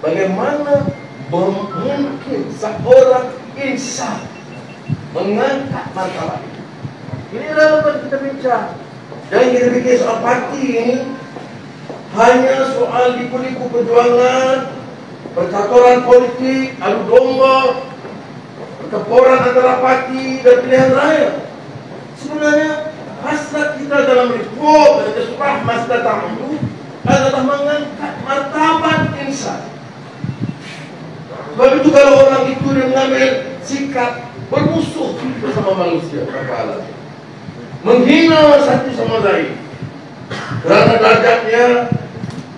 bagaimana mungkin seorang insan mengangkat martabat ini. Ini relevan kita bincang. Jangan kita pikir soal parti ini hanya soal liku-liku perjuangan, percaturan politik, adu domba, pertempuran antara parti dan pilihan raya. Sebenarnya hasrat kita dalam report dan kesukaan mas datang itu adalah mengangkat martabat insan. Sebab itu kalau orang itu dia mengambil sikap bermusuh bersama manusia, apa menghina satu sama lain kerana derajatnya,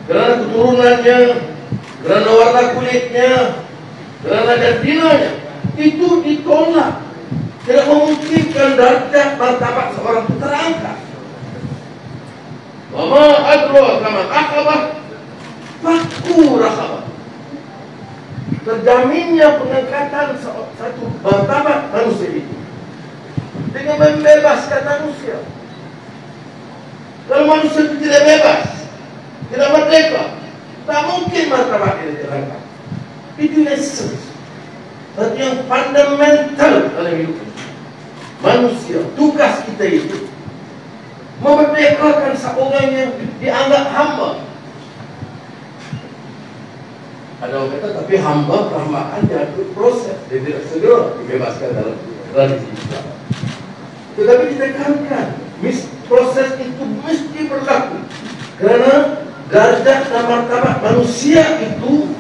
kerana keturunannya, kerana warna kulitnya, kerana jantinanya, itu ditolak. Tidak memungkinkan derajat martabat seorang itu terangkat. Wa ma adraka ma aqabah fakku raqabah. Terjaminnya pengangkatan satu martabat manusia itu dengan membebaskan manusia. Kalau manusia itu tidak bebas, tidak merdeka, tak mungkin martabat ini terangkat. Itu essence, satu yang fundamental dalam hidup manusia. Tugas kita itu memerdekakan seorang yang dianggap hamba. Ada orang kata, tapi hamba perhambaan diatur proses, dia tidak segera dibebaskan dalam tradisi Islam. Tetapi ditekankan, proses itu mesti berlaku, kerana derajat dan martabat manusia itu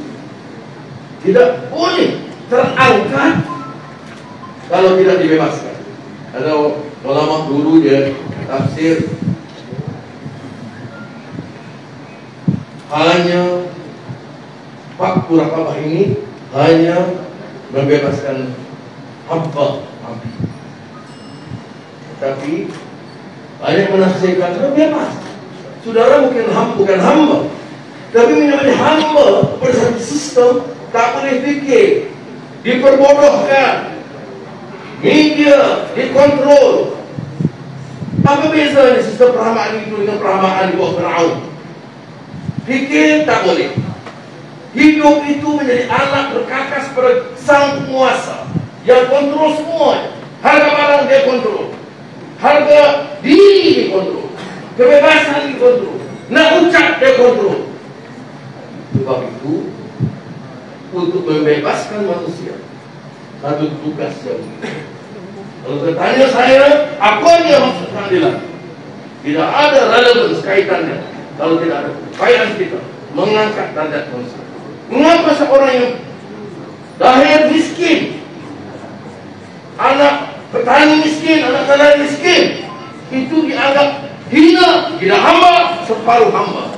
tidak boleh terangkat kalau tidak dibebaskan. Ada ulama dulu dia tafsir hanya fakku raqabah ini hanya membebaskan hamba nabi, tapi banyak menafsirkan bebas. Saudara mungkin bukan hamba, tapi menjadi hamba pada satu sistem tak boleh fikir, diperbodohkan, media dikontrol. Apa bezanya sistem perhambaan itu dengan perhambaan di bawah Firaun? Fikir tak boleh. Hidup itu menjadi alat berkakas pada sang penguasa yang kontrol semua. Harga barang dia kontrol, harga diri dia kontrol, kebebasan dia kontrol, nak ucap dia kontrol. Sebab itu untuk membebaskan manusia satu tugas yang kalau bertanya saya, apa dia maksud keadilan? Tidak ada relevan kaitannya kalau tidak ada upaya kita mengangkat derajat manusia. Mengapa seorang yang lahir miskin, anak petani miskin, anak nelayan miskin, itu dianggap hina, tidak hamba, separuh hamba,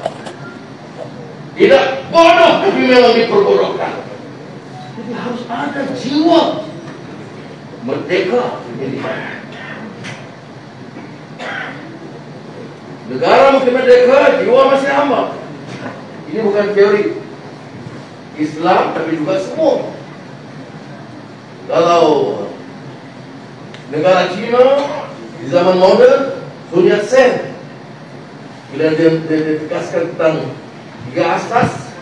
tidak bodoh, tapi memang diperbodohkan. Jadi harus ada jiwa merdeka. Negara mungkin merdeka, jiwa masih hamba. Ini bukan teori Islam, tapi juga semua. Kalau negara Cina di zaman modern, Sun Yat-sen, bila dia tegaskan tentang 3 asas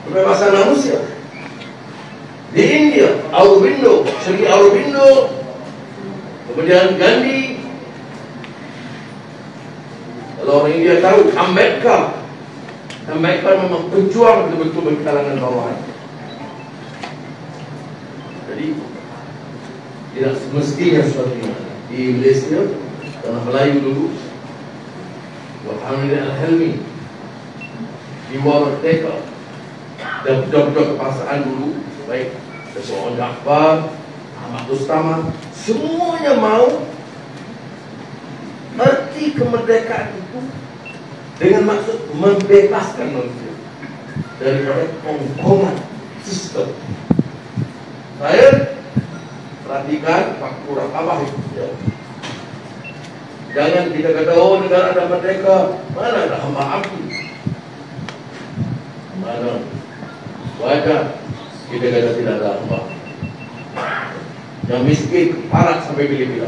kebebasan manusia. Di India, Aurobindo, Sri Aurobindo, kemudian Gandhi. Kalau orang India tahu, Ambedkar memang berjuang betul-betul bagi kalangan bawahan. Jadi tidak semestinya seperti ini. Di Malaysia, tanah Melayu dulu, Alhamdulillah Al-Helmi, Jiwa Merdeka, dan budak-budak kebangsaan dulu, baik Dato' Jaafar, Ahmad Rustama, semuanya mau arti kemerdekaan itu dengan maksud membebaskan manusia daripada kongkongan sistem. Saya perhatikan faktor raqabah itu. Jangan kita kata, oh negara ada merdeka, mana ada hamba abdi, mana wajar kita kata tidak ada hamba. Yang miskin parat sampai bila-bila.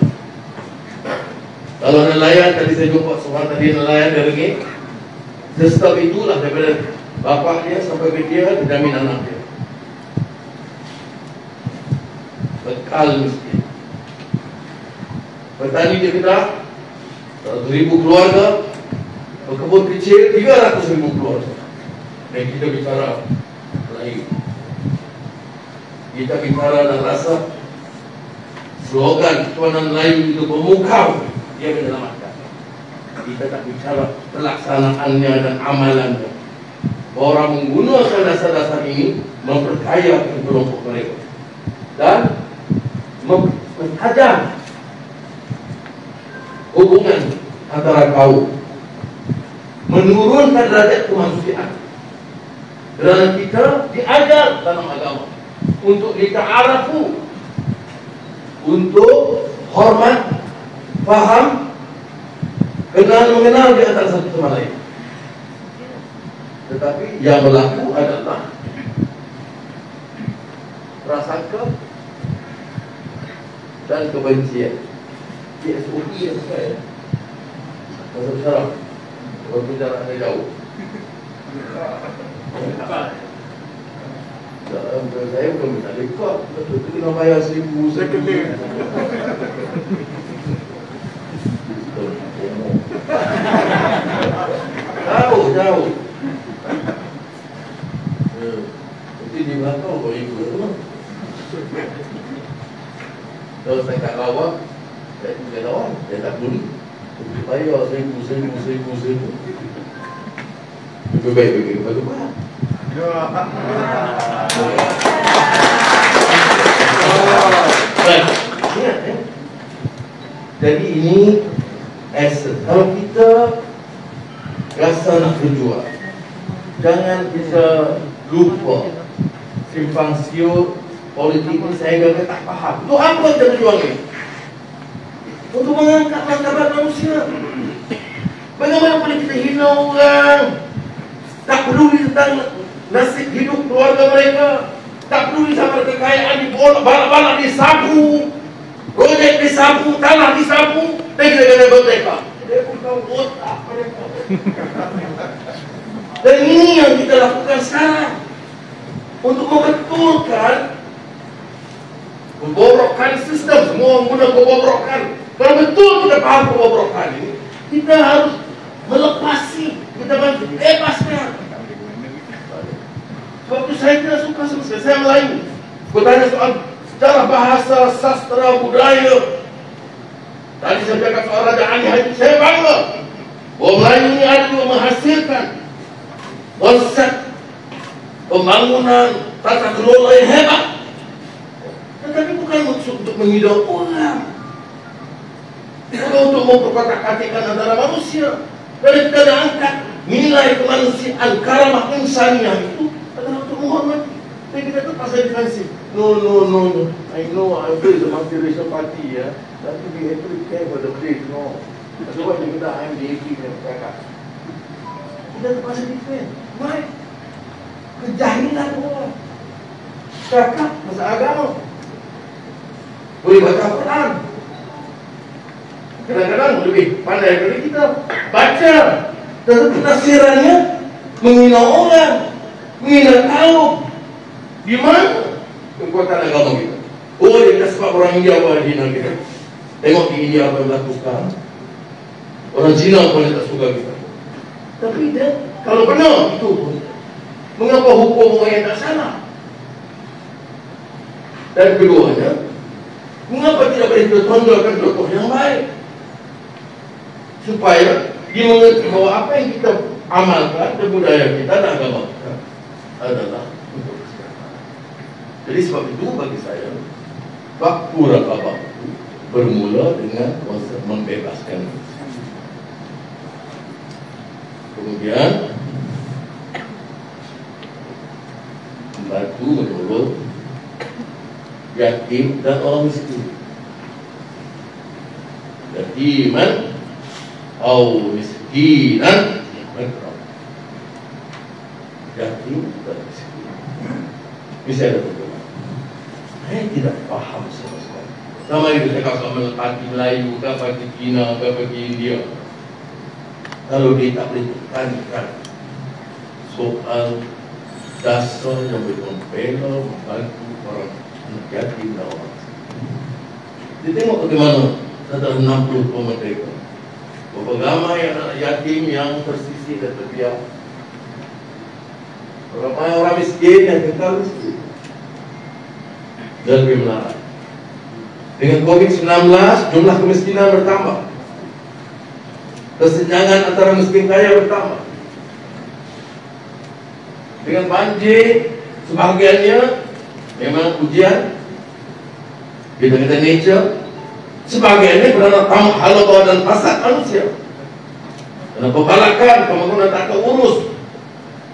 Kalau nelayan, tadi saya jumpa seorang tadi nelayan dari Sistem itulah daripada bapak dia sampai ke dia, dijamin anak dia. Bekal miskin. Petani dia kata 100,000 keluarga, berkebun kecil 300,000 keluarga. Dan kita bicara Melayu, kita bicara dan rasa slogan Tuanan Melayu itu memukau, dia menyelamatkan. Kita tak bicara pelaksanaannya dan amalannya. Orang menggunakan dasar-dasar ini memperkaya kelompok mereka dan mentajam hubungan antara kaum, menurunkan derajat kemanusiaan. Kerana kita diajar dalam agama untuk dita'arafu, untuk hormat, faham, mengenal di antara satu sama lain. Tetapi yang berlaku adalah prasangka dan kebencian. SOP yang saya masuk syaraf berbicara jauh. Saya bukan minta lekap, betul kena bayar 1,000 sekali. Jauh. Nanti di belakang kau ikut tu. Kalau saya kat bawah, saya tinggal bawah, saya tak beli. Bayar 1,000. Lebih baik bagi bagaimana? Ingat ya. Jadi ini essence. Kalau kita rasa nak berjuang, jangan kita lupa simpang siur politik ini sehingga kita tak faham. Untuk apa kita berjuang ini? Untuk mengangkat martabat manusia. Bagaimana boleh kita hina orang? Tak peduli tentang nasib hidup keluarga mereka, tak peduli sama kekayaan di balak-balak disapu, projek disapu, tanah disapu, dan kita kena merdeka. Dia bukan otak mereka. Dan ini yang kita lakukan sekarang untuk membetulkan pembobrokan sistem. Semua guna pembobrokan. Kalau betul kita paham pembobrokan ini, kita harus melepasi, kita bantu lepaskan. Sebab itu saya tidak suka sama sekali. Saya Melayu, bertanya soal sejarah bahasa, sastra, budaya. Tadi saya cakap soal Raja Ali Haji, saya bangga bahawa Melayu ini ada juga menghasilkan konsep pembangunan tata kelola yang hebat. Tetapi bukan maksud untuk menghidau orang, bukan untuk memperkotak-katikan antara manusia. Kalau kita ada angkat nilai kemanusiaan, karamah insaniah itu adalah untuk menghormati. Tapi kita tu pasal defensif. No. I know I'm the multiracial party, ya. Tapi we actually care for the place, no. Sebab dia kata I'm the AP yang cakap. Kita tu pasal defense. Why? Kejahilan orang. Cakap pasal agama. Boleh baca Quran. Kadang-kadang lebih pandai daripada kita. Baca. Tetapi penafsirannya menghina orang, menghina kaum. Di mana kekuatan agama kita? Oh, dia sebab orang India apa hina kita. Tengok di India apa yang berlakukan. Orang Cina pun tak suka kita. Tapi dia, kalau benar itu pun, mengapa hukum orang yang tak salah? Dan keduanya, mengapa tidak boleh kita tonjolkan contoh yang baik? Supaya dia mengerti bahawa apa yang kita amalkan dan budaya kita dan agama kita adalah untuk kesejahteraan. Jadi sebab itu bagi saya, waktu Raqabah bermula dengan konsep membebaskan. Kemudian membantu menolong yatim dan orang miskin. Yatiman atau miskinan, yatim dan miskin. Misalnya bagaimana? Saya tidak faham sama sekali. Sama itu saya kalau parti Melayu, ke parti Cina, ke parti India. Kalau dia tak boleh tekankan soal dasar yang membela membantu orang yatim dan orang. Dia tengok bagaimana antara 60 mereka. Beberapa ramai anak yatim yang tersisih dan terbiar. Ramai orang miskin yang kekal miskin. Dan lebih melarat. Dengan COVID-19, jumlah kemiskinan bertambah. Kesenjangan antara miskin kaya bertambah. Dengan banjir, sebahagiannya memang ujian, kita kata nature, sebahagiannya berada tamak halal dan hasad manusia. Karena pembalakan, pembangunan tak keurus,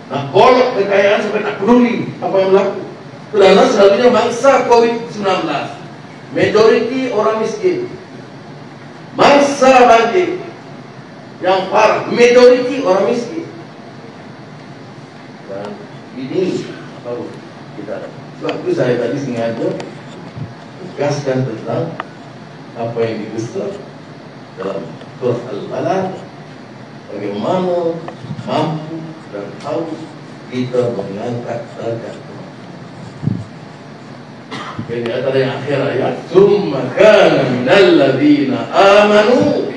nak kolok kekayaan sampai tak peduli apa yang berlaku. Kerana selalunya mangsa COVID-19, majoriti orang miskin. Mangsa banjir yang parah, majoriti orang miskin. Dan ini apa kita, sebab itu saya tadi sengaja tegaskan tentang apa yang dibesar dalam surah Al-Balad, bagaimana mampu dan tahu kita mengangkat derajat. Jadi antara yang akhir ayat, "Tsumma kana minal ladzina amanu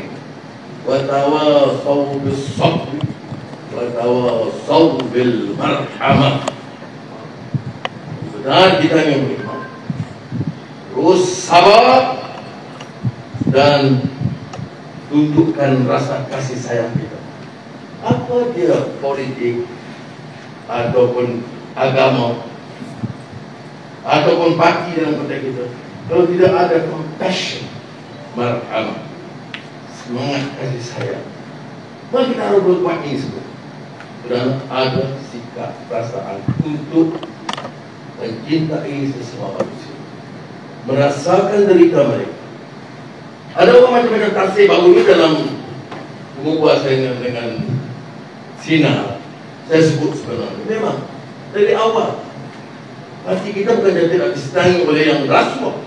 wa tawasaw bis-sabri wa tawasaw bil marhamah." Benar kita yang beriman, terus sabar dan tunjukkan rasa kasih sayang kita. Apa dia politik ataupun agama ataupun parti dalam konteks kita, kalau tidak ada compassion, marhamah, semangat kasih sayang, maka kita harus berbuat ini semua. Dan ada sikap perasaan untuk mencintai sesama manusia, merasakan derita mereka. Ada orang macam-macam tafsir baru ini dalam buku puasa dengan sinar. Saya sebut sebenarnya memang dari awal hati kita bukan tidak disenangi oleh yang rasuah,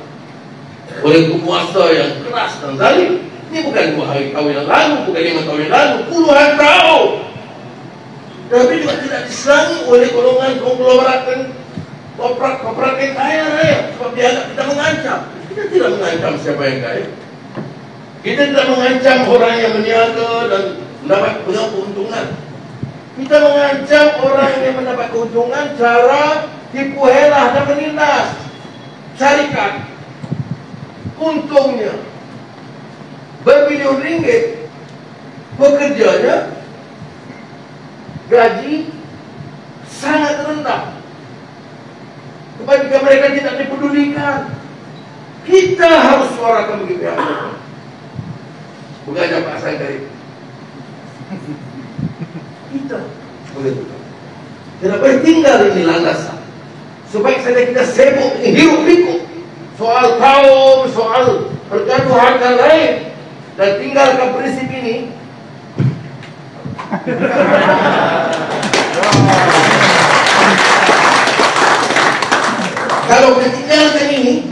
oleh penguasa yang keras dan zalim. Ini bukan 2 hari tahun yang lalu, bukan 5 tahun yang lalu, puluhan tahun. Tapi juga tidak disenangi oleh golongan konglomerat dan korporat yang kaya raya, sebab dianggap kita mengancam. Kita tidak mengancam siapa yang kaya. Kita tidak mengancam orang yang berniaga dan mendapat keuntungan. Kita mengancam orang yang mendapat keuntungan cara tipu helah dan menindas syarikat. Untungnya berbilion ringgit, bekerjanya gaji sangat rendah. Ketika mereka tidak dipedulikan, kita harus suarakan begitu ya. Bukan hanya Pak Sangkari, kita boleh. Kenapa tinggal ini landasan? Supaya saja kita sibuk hirup pikuk soal kaum, soal pergaduhan dan lain, dan tinggalkan prinsip ini. Kalau kita tinggalkan ini,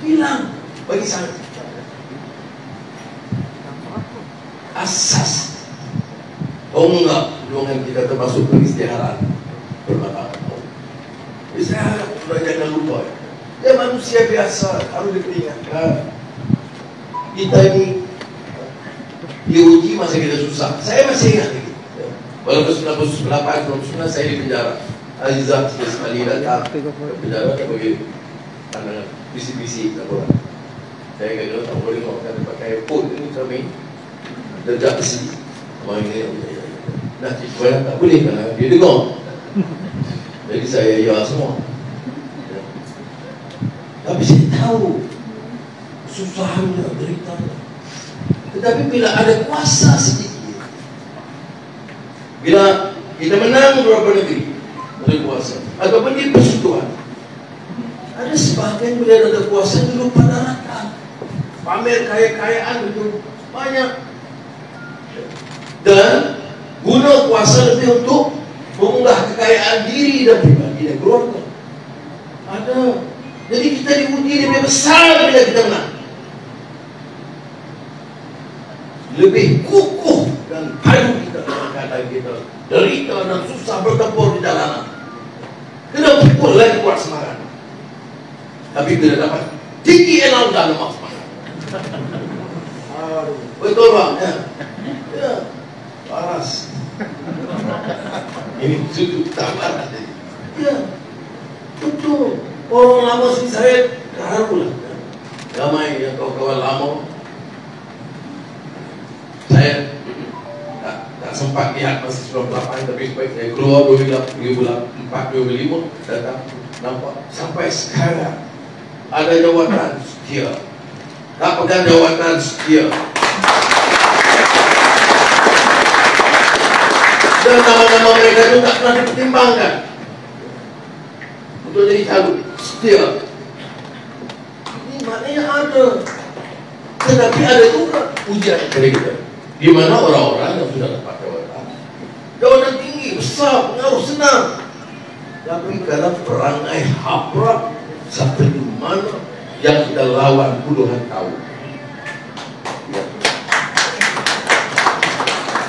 hilang bagi saya asas. Oh enggak, golongan kita termasuk peristiharaan bermakna. Saya sudah jangan lupa, ya manusia biasa harus diperingatkan. Kita ini diuji masa kita susah. Saya masih ingat ini. Walaupun 1998, 1999 saya di penjara. Azizah sekali datang ke penjara sebagai pandangan bisi-bisi orang. Saya kata tak boleh makan pakai pun ini kami derjat besi. Orang ini nak cipta tak boleh kerana dia dengar. Jadi saya ya semua. Tapi saya tahu susahnya, deritanya. Tetapi bila ada kuasa sedikit, bila kita menang beberapa negeri, ada kuasa, ataupun di persekutuan, ada sebahagian bila ada kuasa dulu pada rata, pamer kaya-kayaan itu banyak, dan guna kuasa lebih untuk mengunggah kekayaan diri dan pribadi dan keluarga. Ada. Jadi kita diuji lebih besar bila kita menang. Lebih kukuh dan padu kita dalam keadaan kita kita derita dan susah bertempur di jalanan, kena pukul lagi kuat semangat. Tapi tidak dapat tinggi enam dan lemak semangat. Betul Pak? Ya, paras. Ini sudut tamat. Ya, betul. Orang lama sih saya harulah. Ramai ya kawan-kawan lama. Saya tak sempat lihat masih 98, tapi saya keluar 2004, 2005 datang nampak sampai sekarang ada jawatan setia. Tak pegang jawatan setia. Dan nama-nama mereka itu tak pernah dipertimbangkan untuk jadi calon setia. Ini maknanya ada, tetapi ada juga ujian kepada kita, di mana orang-orang yang sudah dapat jawatan tinggi, besar, pengaruh, senang, tapi karena perangai haprak sampai di mana yang kita lawan puluhan tahun. Ya.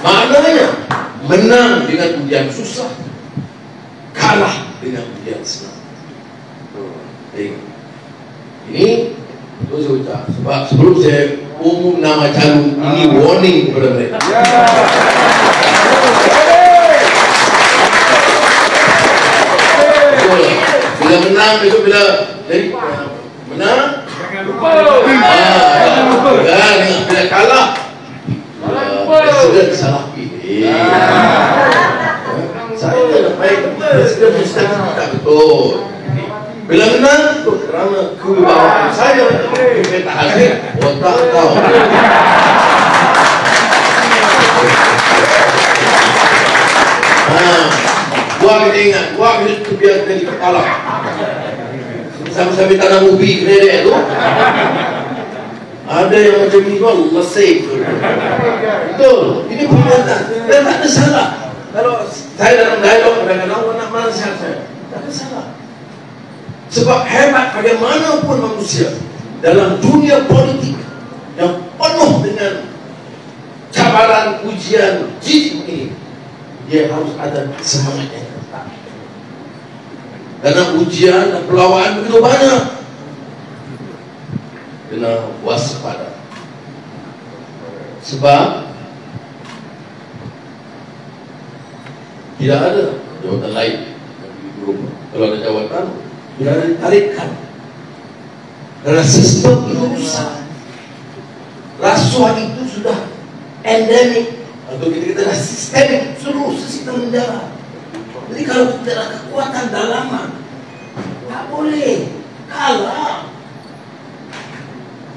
Maknanya menang dengan ujian susah, kalah dengan ujian senang. Ini itu saya ucap. Sebab sebelum saya umum nama calon ini warning kepada mereka. Bila menang itu bila jadi menang jangan lupa. Bila kalah presiden salah pilih. Saya tidak baik, presiden mesti tak betul. Bila menang itu kerana kewibawaan saya, kita hasil otak kau. Gua kita ingat, gua kita biar dari kepala. Sama-sama tanam ubi kena tu. Ada yang macam ni pun lesai. Betul. Ini perbuatan dan tak ada salah. Kalau saya dalam dialog kadang-kadang nak menasihat saya, tak ada salah. Sebab hebat bagaimanapun manusia dalam dunia politik yang penuh dengan cabaran, ujian, jijik ini, dia harus ada semangatnya. Karena ujian dan perlawanan begitu banyak, kena waspada. Sebab tidak ada jawatan lain. Kalau ada jawatan, tidak ada ditarikan. Karena sistem itu rusak. Rasuah itu sudah endemik, atau kita kata sistemik seluruh sistem negara. Jadi kalau tidak ada kekuatan dalaman, tak boleh kalah.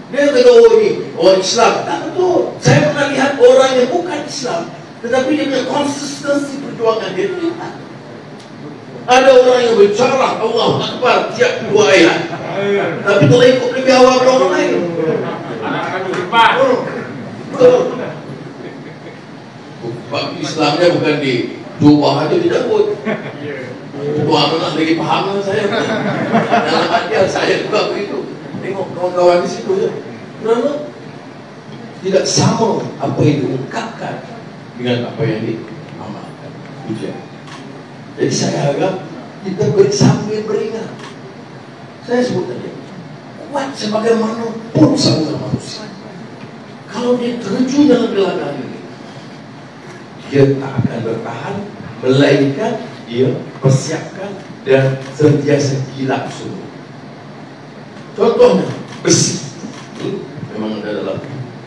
Dia kata, oh ini orang Islam, tak betul. Saya pernah lihat orang yang bukan Islam, tetapi dia punya konsistensi perjuangan dia terlihat. Ada orang yang bicara Allahu Akbar tiap 2 ayat, tapi tak ikut lebih awal orang lain. Betul. Sebab Islamnya bukan di jubah aja dicabut. Tuan nak lagi faham dengan saya. Dalam hati saya juga begitu. Tengok kawan-kawan di situ je. Kenapa? Tidak sama apa yang diungkapkan dengan apa yang diamalkan. Ujian. Jadi saya harap kita sambil beringat. Saya sebut tadi, kuat sebagaimanapun sama manusia, kalau dia terjun dalam gelagat ini, dia tak akan bertahan, melainkan dia persiapkan dan sentiasa kilap semua. Contohnya besi, memang ada dalam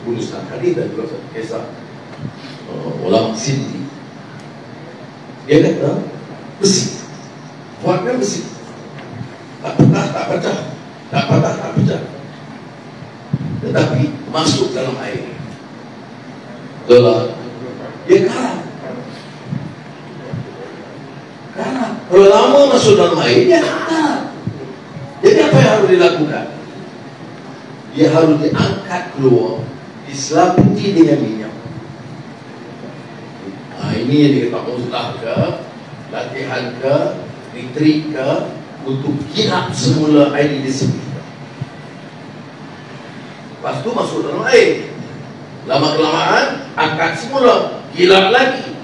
urusan hadis dan juga kisah ulama Sindi. Dia kata besi, kuatnya besi, tak pecah, tak pecah, tak patah, tak pecah, tetapi masuk dalam air, dia karam. Kalau lama masuk dalam air, dia karam. Jadi apa yang harus dilakukan? Dia harus diangkat keluar, diselaputi dengan minyak. Ini yang dikatakan muslah ke, latihan ke, retreat ke, untuk kilap semula air di sepi. Lepas tu masuk dalam air. Lama-kelamaan angkat semula, kilap lagi.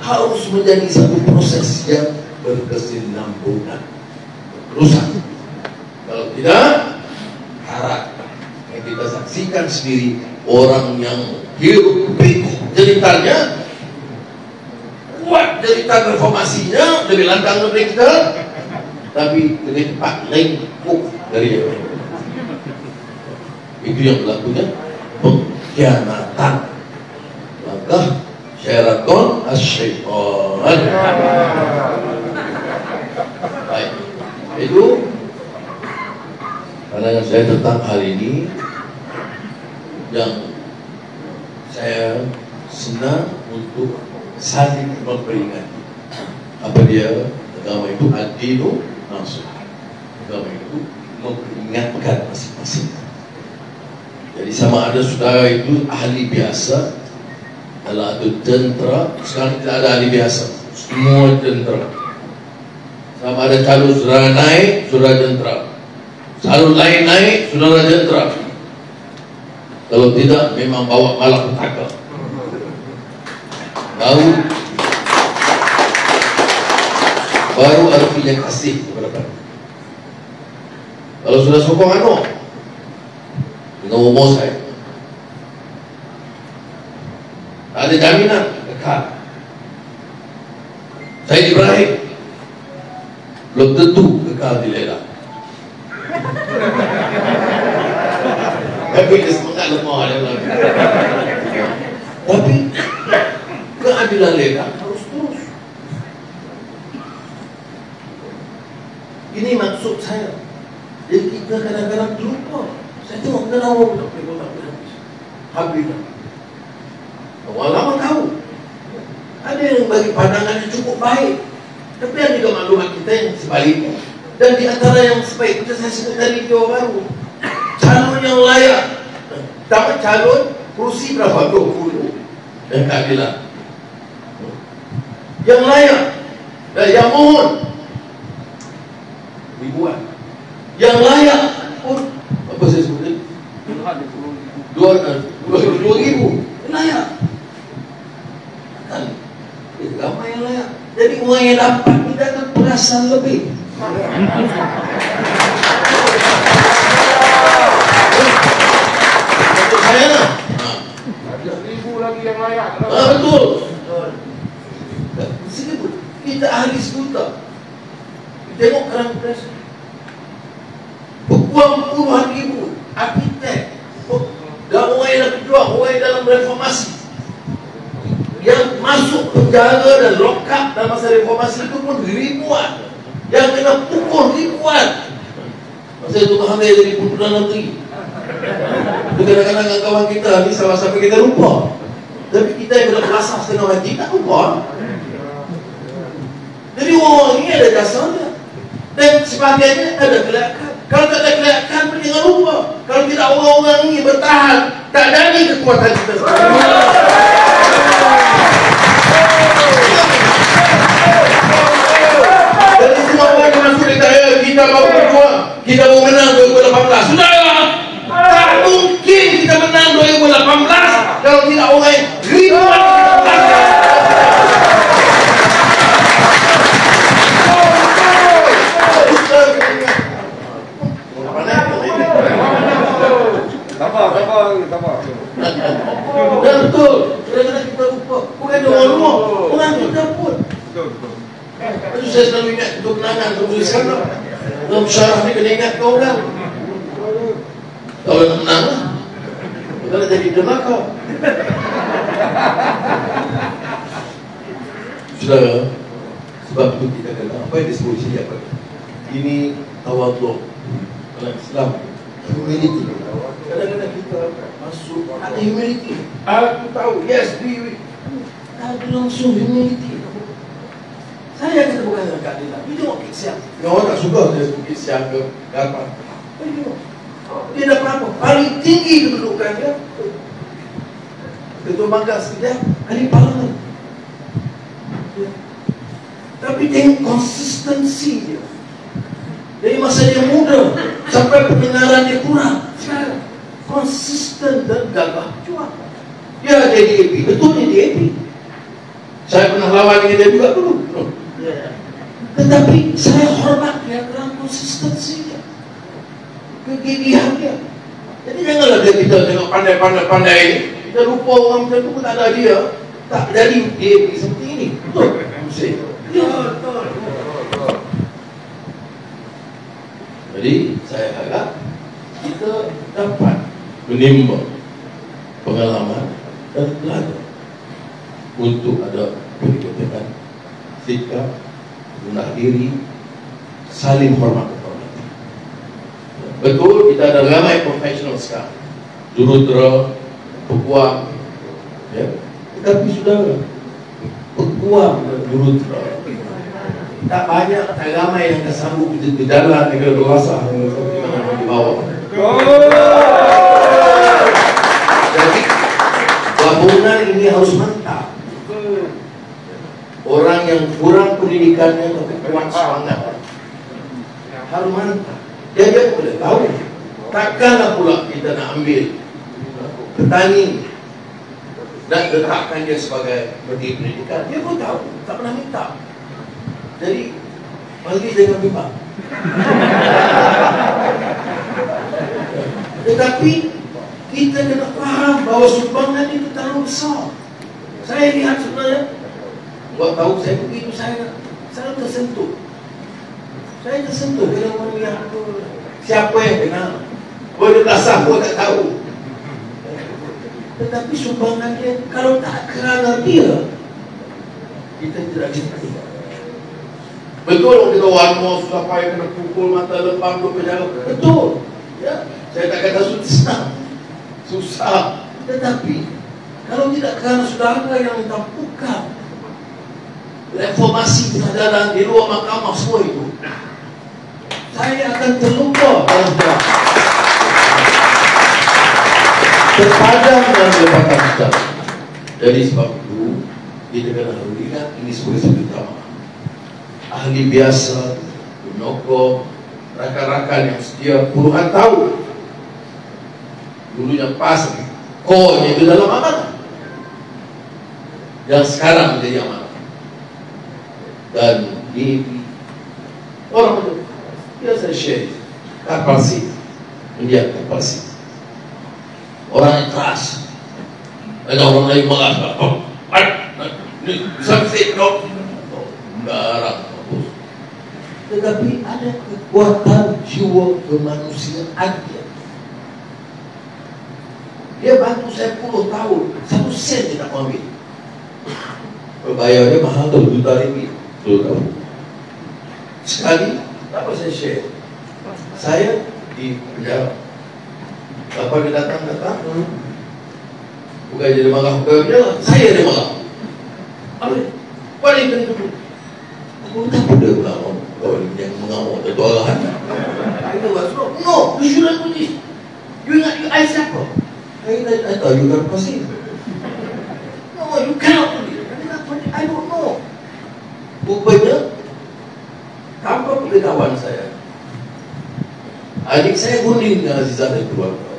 harus menjadi satu proses yang berkesinambungan, rusak. Kalau tidak, harap yang kita saksikan sendiri, orang yang hidup pikuk ceritanya, kuat cerita reformasinya, lebih lantang dari kita, tapi lebih cepat lengkuk dari dia. Itu yang berlakunya pengkhianatan. Maka syaraton asyaitan. Baik, itu pandangan saya tentang hal ini, yang saya senang untuk saling memperingati. Apa dia? Agama itu ad-dinu nasihat. Agama itu memperingatkan masing-masing. Jadi sama ada saudara itu ahli biasa, kalau ada tentera, sekarang tidak ada ahli biasa, semua tentera. Sama ada calon saudara naik, saudara tentera. Calon lain naik, saudara tentera. Kalau tidak, memang bawa malapetaka. Baru artinya kasih kepada kami. Kalau sudah sokong dengan umur saya, ada jaminan dekat. Saya Ibrahim belum tentu kekal di Lela. Tapi dia semangat lemah dia lagi. Tapi keadilan Lela harus terus. Ini maksud saya. Jadi kita kadang-kadang lupa. Saya tengok kenal orang tak boleh habis. Orang lama tahu. Ada yang bagi pandangan yang cukup baik, tapi ada juga maklumat kita yang sebaliknya. Dan di antara yang sebaik kita, saya sebut tadi Jawa Baru, calon yang layak. Dapat calon kursi berapa? 20 dan keadilan. Yang layak dan yang mohon ribuan. Yang layak pun apa saya sebutkan? 22,000 layak. Kan? Agama yang layak. Jadi orang yang dapat tidak ada perasaan lebih. Untuk saya lah. Ada 1,000 lagi yang layak. Betul. Kita ahli sejuta. Tengok kerang pres. Berbuang puluhan ribu arkitek dan orang yang berjuang, orang yang dalam reformasi, yang masuk penjara dan lock up dalam masa reformasi itu pun ribuan, yang kena pukul ribuan. Masa itu Tuhan dia jadi Perdana Menteri. Kadang-kadang kawan kita ni sampai kita lupa. Tapi kita yang dah belasah setengah mati tak lupa. Jadi orang ini ada dasarnya. Dan sebagainya ada kelayakan. Kalau tak ada kelayakan, jangan lupa. Kalau tidak orang-orang ini bertahan, tak ada lagi kekuatan kita sekarang. Jadi semua orang yang masuk di saya, kita mau berjuang, kita mau menang 2018. Sudahlah, tak mungkin kita menang 2018 kalau tidak orang yang ribuan. Dan betul, kadang-kadang kita lupa. Bukan orang luar, orang kita pun. Itu saya selalu ingat untuk kenangan tuliskan dalam syarah ni kena ingat kau kan. Kalau nak menang, kita nak jadi dermaka. Saudara, sebab itu kita kena apa yang disebut sini apa? Ini tawaduk dalam Islam, humility. Kadang-kadang kita masuk ada humility. Aku tahu, yes, ada langsung humility. Saya kata bukan dengan keadilan. Dia tengok Kiksiang. Yang orang tak suka saya sebut Kiksiang ke apa. Dia dah berapa? Paling tinggi kedudukan dia. Ketua Bangga sekejap, ahli parlimen. Tapi tengok konsistensi dia. Dari masa dia muda sampai pendengaran dia kurang. Sekarang konsisten dan gagah juang. Dia jadi AP, betul dia jadi AP. Saya pernah lawan dengan dia juga dulu. Tetapi saya hormat dia dalam konsistensinya, kegigihan dia. Jadi janganlah kita tengok pandai-pandai ini, kita lupa orang macam tu pun tak ada dia. Tak jadi dia seperti ini. Betul? Ya, betul. Jadi saya harap kita dapat menimba pengalaman dan belajar untuk ada pendidikan, sikap, rendah diri, saling hormat. Betul, kita ada ramai profesional sekarang, jurutera, peguam, ya. Tetapi sudah peguam dan jurutera tak banyak, tak ramai yang tersambung di dalam negara dewasa di bawah. Jadi gabungan ini harus mantap. Orang yang kurang pendidikannya tapi kuat semangat harus mantap. Dia boleh tahu. Takkanlah pula kita nak ambil petani dan letakkan dia sebagai menteri pendidikan. Dia pun tahu, tak pernah minta. Jadi bagi dengan bimbang. Tetapi kita kena faham bahawa sumbangan itu terlalu besar. Saya lihat sebenarnya, buat tahu saya begitu, saya tersentuh. Saya tersentuh dengan melihat siapa yang kenal. Boleh belasah, boleh tak tahu. Tetapi sumbangan dia, kalau tak kerana dia, kita tidak cintai. Betul kita warna sudah payah kena pukul mata lepang duduk penjara. Betul. Ya, saya tak kata susah. Susah. Tetapi kalau tidak kerana saudara yang tampukan reformasi kesadaran di luar mahkamah semua itu, saya akan terlupa dalam jalan. Terpadam dalam lepaskan kita. Jadi sebab itu kita kena ingat ini sebagai satu utama. Ahli biasa, penokong, rakan-rakan yang setia puluhan tahun dulunya pas core-nya itu dalam amanah yang sekarang menjadi amanah. Dan ini orang itu biasa share kapal sih, mendiam kapal sih. Orang yang keras, ada orang lain mengalah, sampai dok, barang. Tetapi ada kekuatan jiwa kemanusiaan dia. Dia bantu saya 10 tahun, 1 sen dia tak ambil. Bayarnya mahal tu, RM1 tahu. Sekali, apa saya share? Saya di penjara. Lepas dia datang, bukan dia marah, saya dia marah. Apa dia? Paling tentu. Aku tak pada ulama. Kau yang mengamuk satu arahan. Kita buat suruh. No, you shouldn't do this. You ingat you siapa? I thought you got passing. No, you cannot do this. I don't know. Rupanya tanpa pengetahuan saya, adik saya bonding dengan Azizah dan keluarga.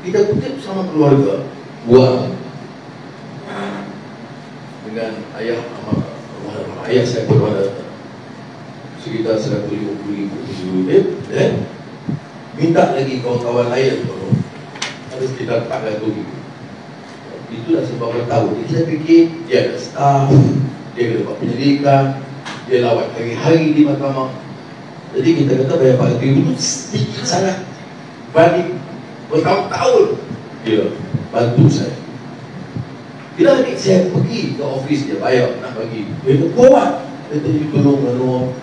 Kita kutip sama keluarga, buang dengan ayah saya berada sekitar 150,000 minta lagi kawan-kawan lain tolong, ada sekitar 400,000. Itulah sebab tahu. Jadi saya fikir dia ada staff, dia kena buat penyelidikan, dia lawat hari-hari di mahkamah. Jadi kita kata bayar 400,000 itu sedikit sangat bagi bertahun-tahun dia bantu saya. Bila adik saya pergi ke ofis dia bayar nak bagi, dia kuat. Dia tadi tolong.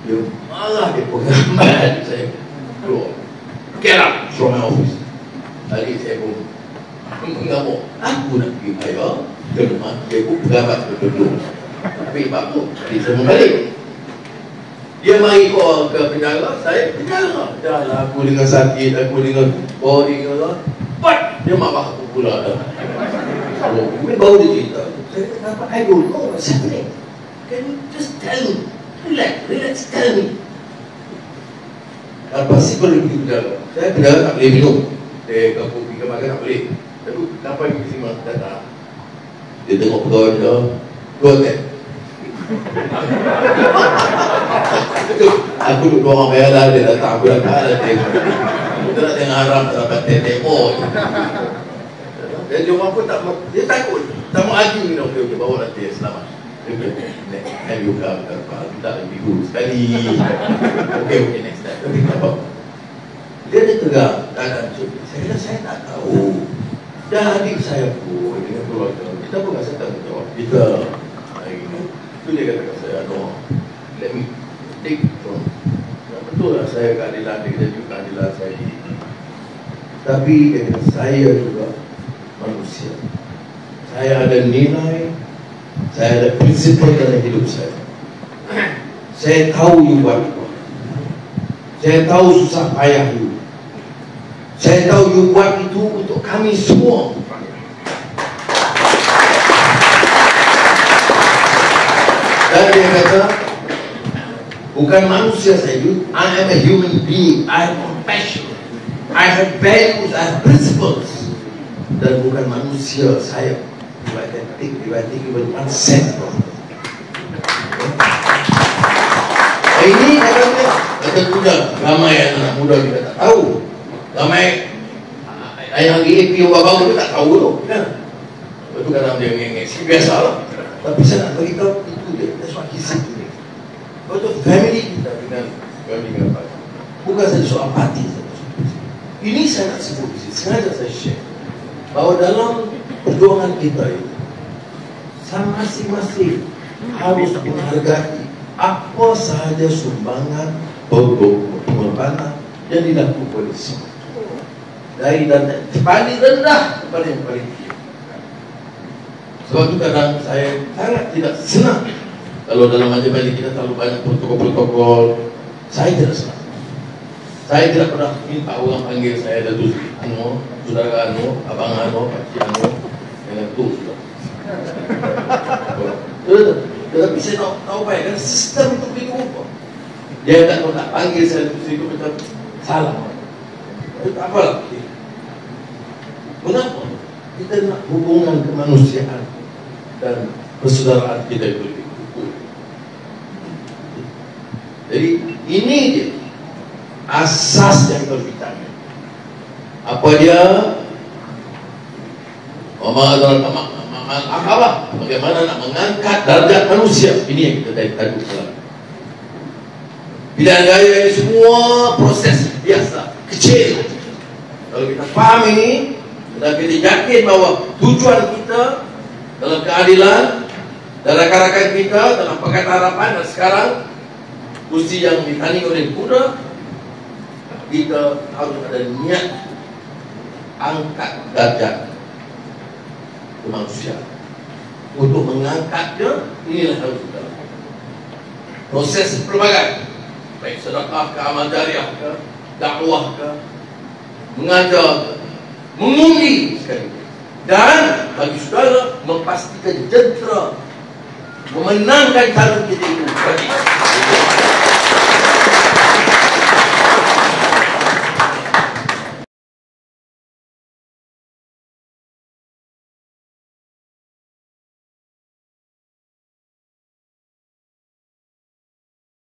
Dia marah, dia pengamat saya keluar. Get out from my office. Adik saya pun mengamuk. Aku nak pergi bayar ke rumah, dia pun pengamat betul-betul. Tapi apa? Jadi saya membalik. Dia mari ke penjara, saya penjara. Dah aku dengan sakit, aku dengan boring. But dia marah aku pula dah. Dia baru dia cerita. Saya kata, kenapa? I don't know what's happening. Can you just tell me? Relax, tell me. Apa sih perlu pergi penjara? Saya penjara tak boleh minum. Kalau pergi ke makan tak boleh. Tapi kenapa pergi sini datang? Dia tengok pegawai dia, Go ahead. Aku duduk orang bayar dia datang, aku dah kalah dia. Kita nak tengok haram tak dapat TTO. Jadi orang pun tak, dia takut. Tak mau haji ni, okey, bawa lah dia, selamat. Next time you come, kita lebih dulu sekali. Okay, next time. Tapi tak apa. Dia tegang, tak ada cuti. Saya tak tahu. Dah adik saya pun dengan keluarga. Kita pun rasa tanggungjawab. Kita hari ini. Itu dia kata kat saya, no, let me take from. Betul lah saya keadilan dia juga keadilan saya ini. Tapi dia kata saya juga manusia. Saya ada nilai, saya ada prinsip dalam hidup saya. Saya tahu you buat apa. Saya tahu susah payah you. Saya tahu you buat itu untuk kami semua. Dan dia kata, bukan manusia saya, I am a human being. I have compassion. I have values, I have principles. Dan bukan manusia saya. If I think even 1 cent from it. Ini kata muda, ramai anak muda kita tak tahu. Ramai yang lagi APO baru kita tak tahu tu, kan? Lepas tu kadang dia ngengek, biasa lah. Tapi saya nak beritahu itu dia, that's what he said to me. Lepas tu family kita dengan apa? Bukan saja soal parti saja. Ini saya nak sebut, sengaja saya share bahawa dalam perjuangan kita ini, masing-masing harus menghargai apa sahaja sumbangan pengorbanan yang dilakukan oleh semua. Dari paling rendah kepada yang paling tinggi. Sebab itu kadang saya sangat tidak senang kalau dalam majlis kita terlalu banyak protokol-protokol. Saya tidak senang. Saya tidak pernah minta orang panggil saya Datuk Anu, saudara Anu, abang Anu, pakcik Anu, dengan tu sudah. Tetapi saya tahu baik kan sistem itu begitu apa. Dia tak nak panggil saya itu macam salah. Itu tak apalah. Mengapa? Kita nak hubungan kemanusiaan dan persaudaraan kita itu lebih kukuh. Jadi ini dia asas yang harus kita ambil. Apa dia? Apa? Bagaimana nak mengangkat darjat manusia? Ini yang kita tadi dalam pilihan gaya ini semua proses biasa, kecil. Kalau kita faham ini, dan kita yakin bahawa tujuan kita dalam keadilan, dalam rakan-rakan kita, dalam Pakatan Harapan dan sekarang kursi yang ditanding oleh Buddha, kita harus ada niat angkat darjat kemanusiaan. Untuk mengangkatnya, inilah harus kita lakukan. Proses pelbagai, baik sedekah ke, amal jariah ke, dakwah ke, mengajar ke, mengundi sekali. Dan bagi saudara memastikan jentera memenangkan calon kita itu.